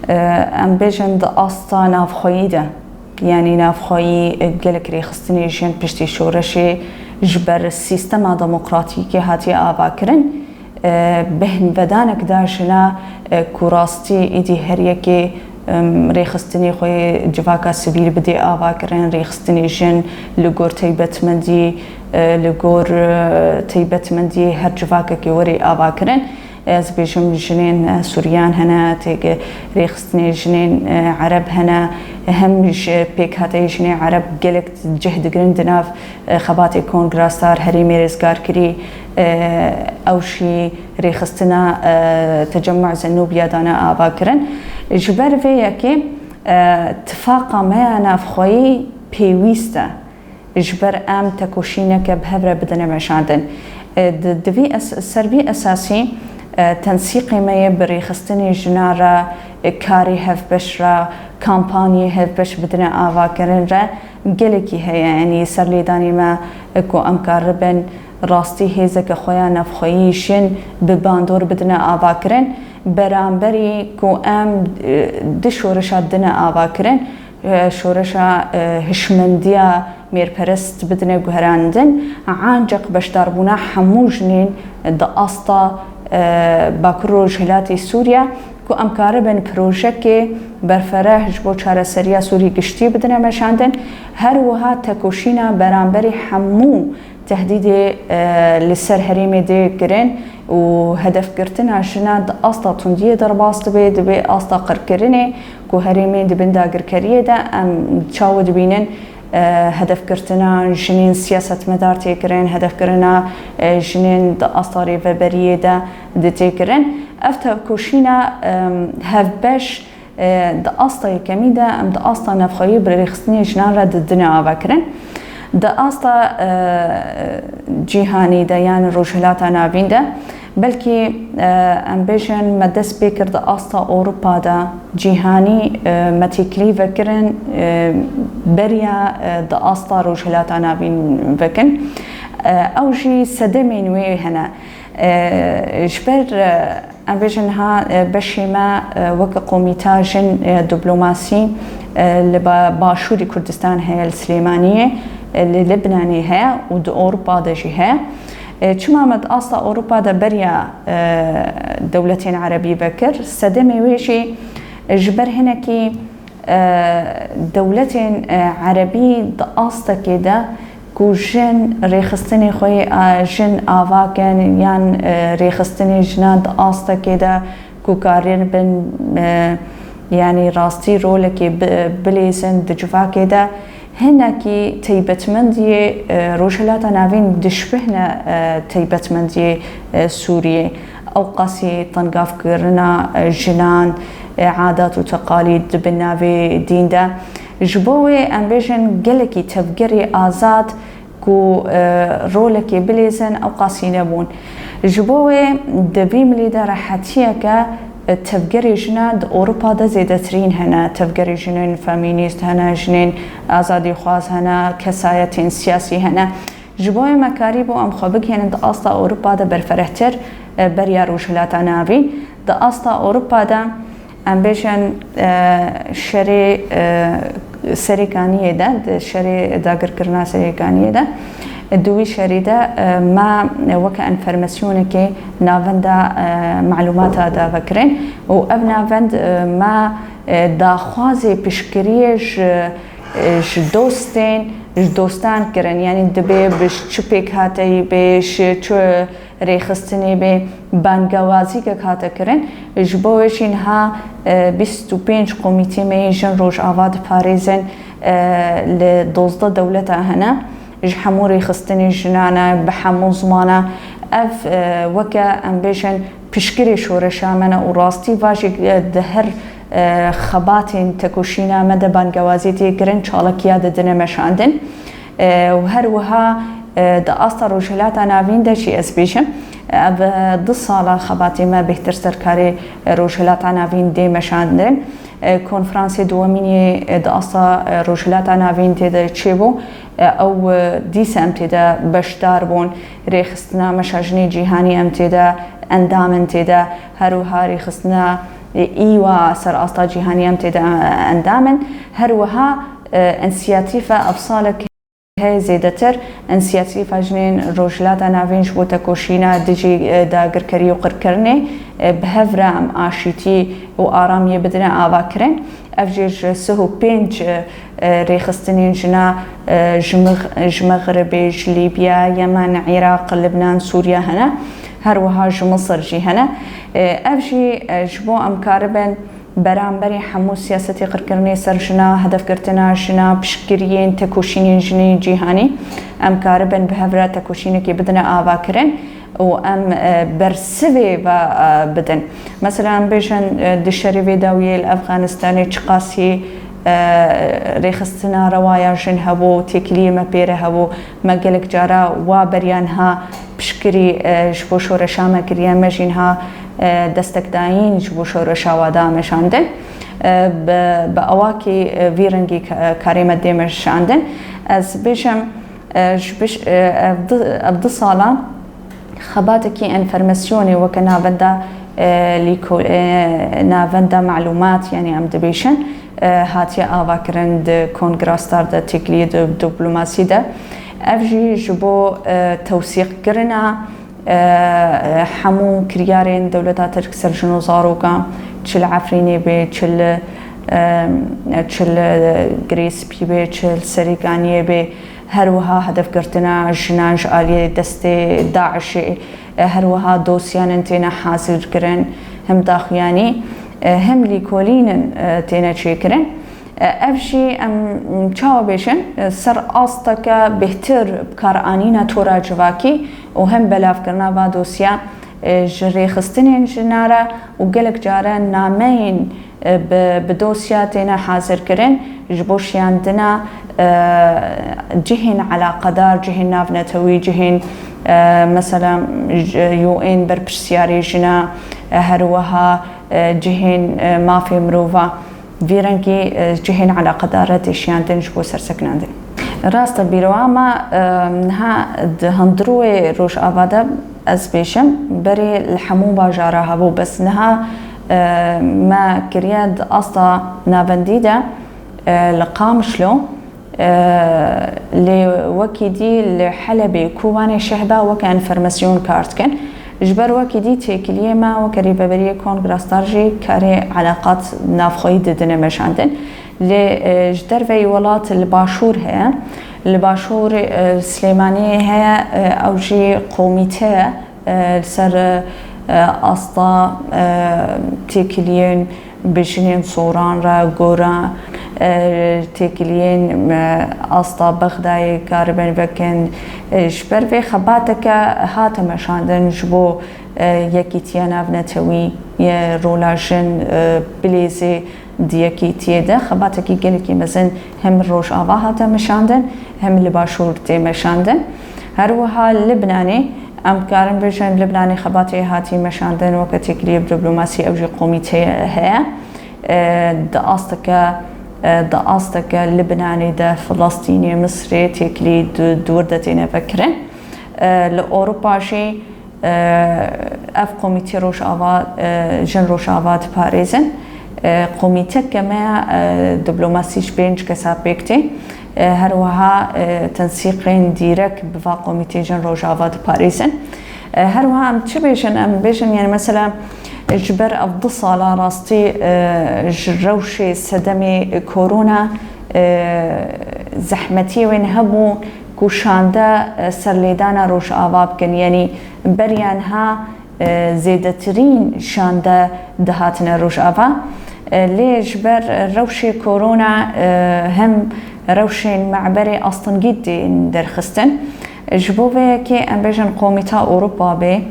ام بیژن د آستا نافخویی ده یعنی نافخویی گلک ریخستنی جن پشتی شورشی جبر سیستم دموکراتیکی هاتی آوا کرن بهن بدانک داشنا کوراستی ایدی هر یکی ریخستنی خوی جواکا سویر بدی آوا کرن ریخستنی جن لگور تیبتمندی لگور تیبتمندی هر جواکا که وری آوا کرن از بیشم جنین سوریان هنا تیگ ریخستنی جنین عرب هنا همش پیک هاتی جنین عرب گلک جهد گرندناف خبات کنگراستار هری میرزگار کری اوشی ریخستنا تجمع زنوبیا دانا آوا کرن جبر وی که اتفاقا ما نافخوی پیوسته جبر ام تکوشینه که بهبره بدن مشاندن دوی سربی اساسی تنسيق ما بريخستني جنارة كاري هف بشرة كامباني هف بش بدنا آوا كرن را قلكي هي يعني سرليداني ما اكو امكار ربن راستي هيزك خويا نفخويشن بباندور بدنا آوا كرن برانبري كو ام دشورشا دنا آوا كرن شورشا هشمنديا مير پرست بدنا گهراندن عانجق بشدار بونا حموجنين دا استا باکروج هلاتی سوریا کو امکاره بن پروژه که برفره جبو چاره سریا سوری گشتی بدنه مشاندن هر وها تکوشینا برانبری حمو تهدید لسر حریم دی گرن و هدف گرتن عشنا د استا تندیه در باست به استا قرکرنه کو حریم دی بندا گرکریه ده ام چاود بینن هدف کردن جنین سیاست مدار تکرین هدف کردن جنین د آستاری و بریه ده تکرین افت کوشینا هفبش د آستای کمی ده ام د آستا نفخایی برخصنی جنان را دنیا آوکرین د آستا جهانی ده یعنی روشلات ناوین ده بلکه ام بیشن مدرس بکرد آستا اروپا ده جهانی متکلی وکرن بریا د آستا روشلات ناوین وکن اوجی صدمین وی هنا جبر ام بیشن ها بشیما وک قومیتا جن دیپلماسی لباشوری کردستان هی السلیمانیه لبنانی هی و د اروپا ده جه چما مد اصلا اوروبا ده بریا دولتين عربي بكر صدمه ويشي جبر هنا كي دولتين عربي ده اصلا كده كو جن ريخستني خوي جن آواكن يان ريخستني جنان ده اصلا كده كو كارين بن يعني راستي رولكي بليزن دجفا كده هنا كي تيبتمندي روشلات ناوين دشبهنا تيبتمندي سوريا أو قاسي طنقاف كرنا جنان عادات وتقاليد بالنافي دين ده جبوي أمبيجن قلكي تفقري آزاد كو رولكي بليزن أو قاسي نبون جبوي دبي مليدا راحتيك تفجري جناد أوروبا ده زيادترين هنا تفجري جنين فامينيست هنا جنين آزادي خواز هنا كساية سياسي هنا جبوي مكاريبو أم خبق هنا ده أصلا أوروبا ده برفرهتر بريا روشلات ناوي ده أصلا أوروبا ده أم بيشن شري سريكانية ده شري داقر كرنا سريكانية ده دوی شریده ما وک انفرماسیونه که ناوند معلومات دا وکرین و اب ناوند ما داخوازی پیشگیریش دوستان کرن یعنی دبی بش چپیک هاتی بش چو ریخستنی به بانگوازی که هاته کرن جبویش اینها 25 کمیته میشن روش آواد پاریزن لدوزده دولت هنا جحموري خستني جنانا بحمو زمانا اف وكا امبيشن بشكري شورشا منا وراستي واجي دهر خباتين تكوشينا مدى بانقوازيتي قرن چالكيا ددنا مشاندن وهر وها دا أسطر روشلات ناوين دا شي اسبيشن اب 2 سالا خباتي ما بهتر سركاري روشلات ناوين دي مشاندن کنفرانسی دومینی د اصلا روشلات ناوین تیده چی بو او دیسم تیده بشدار بون ریخستنا مشاجنی جیهانی ام تیده اندام تیده هروها ریخستنا إيوا سر أستا جيهاني أمتد أندامن هروها انسياتيفا أبصالك هاي زيدتر انسياتيفا جنين روجلاتا نافينش بوتا كوشينا دجي داگر كري وقركرني بهفرا ام آشيتي وآرام يبدنا آباكرين افجيج سهو بينج ريخستنين جنا جمغربي ليبيا يمن عراق لبنان سوريا هنا هروها مصر جي هنا افجي جبو ام كاربن برامبري حمو سياستي قركرني سر جنا هدف قرتنا جنا بشكريين تكوشينين جني جيهاني ام كاربن بهفرا تكوشينكي بدنا آباكرين وام برسوي بدن مثلا بيجن دشري فيداوي الافغانستاني تشقاسي ريخستنا روايا جن هبو تكلي ما بيره هبو مقلك جارا وبريانها بشكري جبو شورشا ما كريان مجينها دستك داين جبو شورشا وادا مشاندن بأواكي فيرنجي كريمة ديمش عندن از بيجم جبش ابدو صالة خباتكي انفرماسيوني وكنا بدا ليكو نافندا معلومات يعني ام دبيشن هاتي آواكرن د كونغراستار د تكلي د دبلوماسي ده افجي جبو توثيق كرنا حمو كريارين دولتا ترك سرجنو زاروكا تشل عفريني بي تشل غريس بي بي تشل سريقاني بي هروها هدف قرتنا جناج آلية دستي داعش هروها دوسيان انتنا حاصل كرن هم داخياني هم ليكولين تينا تشيكرن افشي ام تشاو بيشن سر آستك بهتر بكارانينا تورا جواكي وهم بلاف كرنا با دوسيا جري خستنين جنارا وقلق جارا نامين بدوسيا تينا حاضر كرن جبوشيان دنا جهن على قدر جهن نافنتوي جهن مثلا يو ان بربسياري جنا هروها جهن ما في مروفا فيرنكي جهن على قدرة اشيان تنجبو سرسكناندن راست بيرواما نها هندروي روش آبادا از بيشم بري الحمو باجارها بو بس نها ما كرياد أصلا نافنديدا لقامشلو لوكيدي الحلبي كواني شهبة وكان فرماسيون كارتكن جبر وكيدي تيكليما وكريبا بري كونغراستارجي كاري علاقات نافخوي ددنا مشاندن لجدر في ولات الباشور هي الباشور السليماني هي اوجي قوميته سر أصلا تيكلين بجنين صوران را غورا تيكلين أصلا بغداي كاربن بكن جبر في خباتك هات مشاندن جبو يكيتيانا بنتوي رولاجن بليزي ديكي تيدا خباتكي قلكي مزن هم روش آوا هات مشاندن هم لباشور تي مشاندن هروها اللبناني ام كارن بيجن لبناني خباتي هاتي مشاندن وقت كليب دبلوماسي اوجي قوميتي هي داستك لبناني دا فلسطيني مصري تكلي دوردتين فكرن لاوروبا شي اف قوميتي روش آوا جن روش آوا باريزن قوميتي كما دبلوماسيش بينج كسابيكتي هروها تنسيقين ديرك بفا قوميتي جن روجاوا دي باريسن هروها ام تشي بيجن ام بيجن يعني مثلا جبر افضل صالة راستي جروشي صدمي كورونا زحمتي وين هبو كوشاندا سرليدانا روش آواب كن يعني بريانها زيدترين شاندا دهاتنا روش آوا ليه جبر روشي كورونا هم روشين معبري أصلا جدي درخستن جبوه كي ام بيجن قوميتا أوروبا بي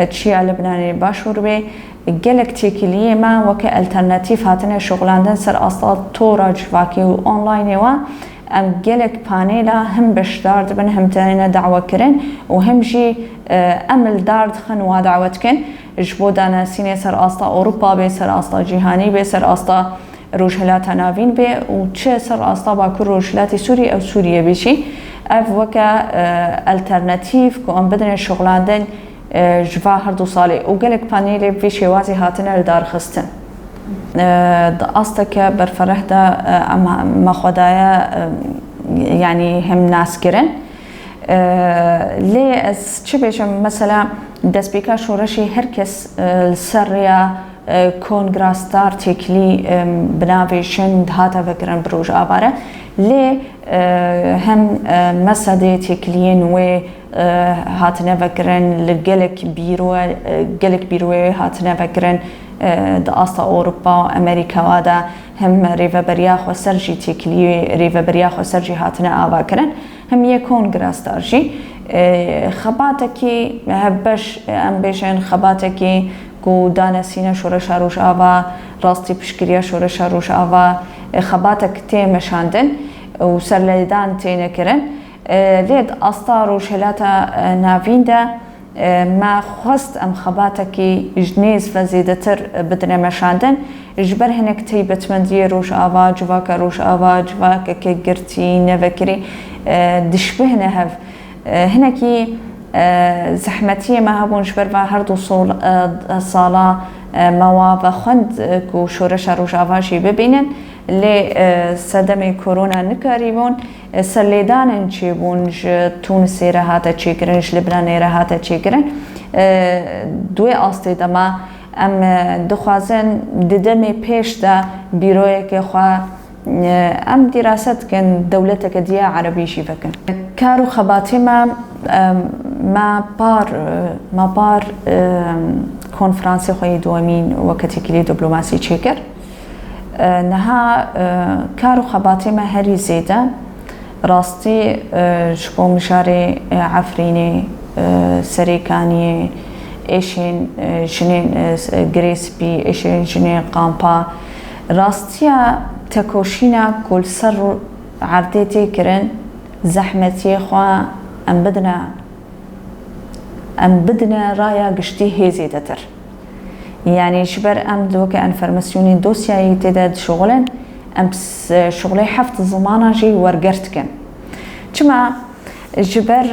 تشيع لبناني باشور بي جلكتيكي ما وكي الترناتيف هاتنا شغلاندن سر أصلا تورا جواكي و أونلاين وا ام جلك بانيلا هم بشدارد بن هم تانينا دعوة كرن وهم جي امل دارد خنوا دعوت كن جبو دانا سيني سر أصلا أوروبا بي سر أصلا جيهاني بي سر أصلا روجهلات نافين بي وچه سر أصلا باكو روجهلات سوري أو سوريا بيشي اف وكا الترناتيف كو ام بدن شغلاندن جوا هر دو سالي وقالك بانيلي في شوازي هاتنا لدار خستن أصلك برفرح دا ما خدايا يعني هم ناس كرن ليه از چه بيشم مثلا دست بيكا شورشي هركس السرية كونغراستار تكلي بنافيشن هاتا فكرن بروج آباره ليه هم مسادي تكلين و هاتنا فكرن لجلك بيروه هاتنا فكرن دا أصلا أوروبا أمريكا وادا هم ريفا برياخ وسرجي تكلي ريفا برياخ وسرجي هاتنا آباكرن هم يكون غراستارجي خباتكي هبش ام بيشن خباتكي كو دانا سينا شورش روش آوا راستي بشكريا شورش روش آوا خباتك تي مشاندن و سرليدان تي نكرن ليد أستا روش هلاتا نافين دا ما خواست ام خباتكي جنيز فزيدتر بدنا مشاندن جبر هناك تيبت مندي روش آوا جواك روش آوا جواك كي قرتي نفكري دشبهنا هف هناكي زحمتية ما هبون جبر و هردو صالة مواف خند كو شورش روش آوا شي ببينن اللي صدمي كورونا نكاريبون سليدان نشيبون تونسي رهاتا تشيكرن لبناني رهاتا تشيكرن دوي أصلي دما ام دخوازن ددمي پیش دا بیروی که خواه ام دراسات کن دولتك دیا عربی شی فکن کارو خباتی ما بار کنفرانسی خوی دوامین وقتی کلی دیپلماسی چیکر نها کارو خباتی ما هری زیده راستی شبو مشاری عفرینی سریکانی ایشین جنین گریسپی ایشین جنین قامپا راستیا تکوشینا کل سر عردیتی کرن زحمتی خوا ام بدنا رایا گشتی هزی دتر يعني شبر ام دوك انفرماسيوني دوسياي تداد شغلن ام شغلي حفظ زمانه جي ورقرتكن كما جبر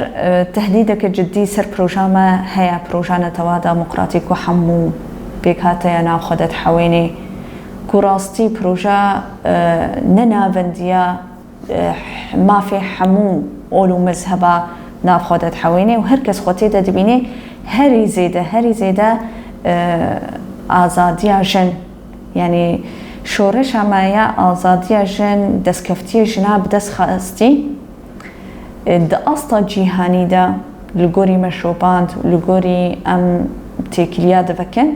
تهديدك الجدي سر بروجاما هيا بروجانا توا ديمقراطيك وحمو بيك هاتيا ناخدت حويني كوراستي بروجا ننا فنديا ما في حمو اولو مذهبا ناخدت حويني وهركس خوتي دبيني هري زيده آزادیا جن يعني شورش همایا آزادیا جن دستکفتی جناب دست خواستی د اصلا جیهانی دا لگوری مشروباند لگوری ام تکلیه دفکن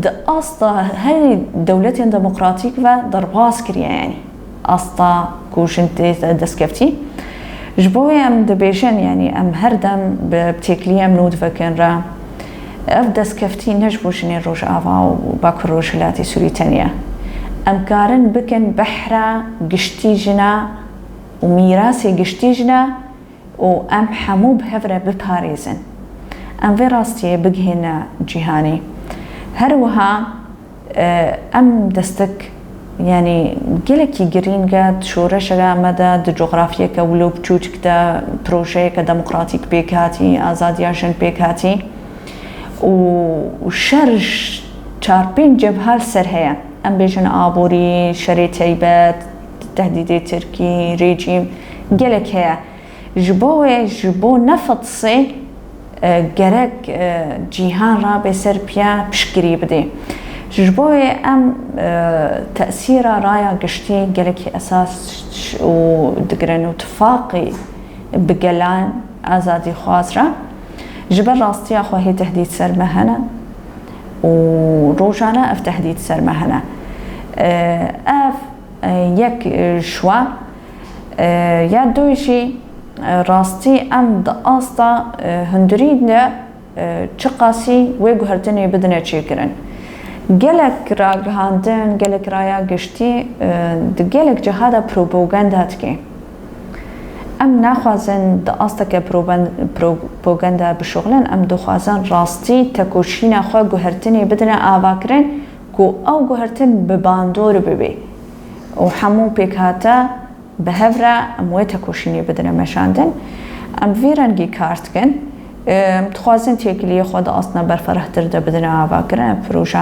د اصلا هر دولت دموکراتیک و درباس کریه يعني اصلا کوشن دستکفتی جبوی ام دبیشن يعني ام هردم بتکلیه منود فکن را أفدس كفتي نجبوشني روج آوا وباكر روجلاتي سوريتانيا أمكارن بكن بحرة قشتيجنا وميراسي قشتيجنا وأم حمو بهفرة بباريزن أم فيراستي بقهنا جيهاني هروها أم دستك يعني قلكي قرين قاد شورشة مدى د جغرافيا كولو بجوجك دا بروجي كديمقراطيك بيكاتي آزادياشن بيكاتي وشرج چارپین جبهه سر هيا ام بيجن آبوري شري تيبات تهديد تركي ريجيم قالك هيا جبو نفطسي قرق جيهان را بسر بيا بشكري بدي جبوه ام تأثير رايا قشتي قالك اساس ودقرن وتفاقي بقلان ازادي خاصرة جبر راستي اخو هي تهديد سر مهنة وروجانا اف تهديد سر مهنة اف يك شوا يا دوشي راستي ام دا استا هندريدنا چقاسي ويگهرتني بدنا چيكرن گلک را گهاندن گلک رایا گشتی گلک جهاد پروپاگاندا تکی ام نخوازن د آستک پروپاگاندا بشغلن ام دخوازن راستی تکوشین خو گهرتنی بدنا آواکرن کو او گهرتن بباندور ببی و همو پیکاتا بهفرا ام و تکوشینی بدنا مشاندن ام ویرنگی کارت کن تخوازن تیکلی خود اصلا برفرهتر ده بدنا آواکرن پروژه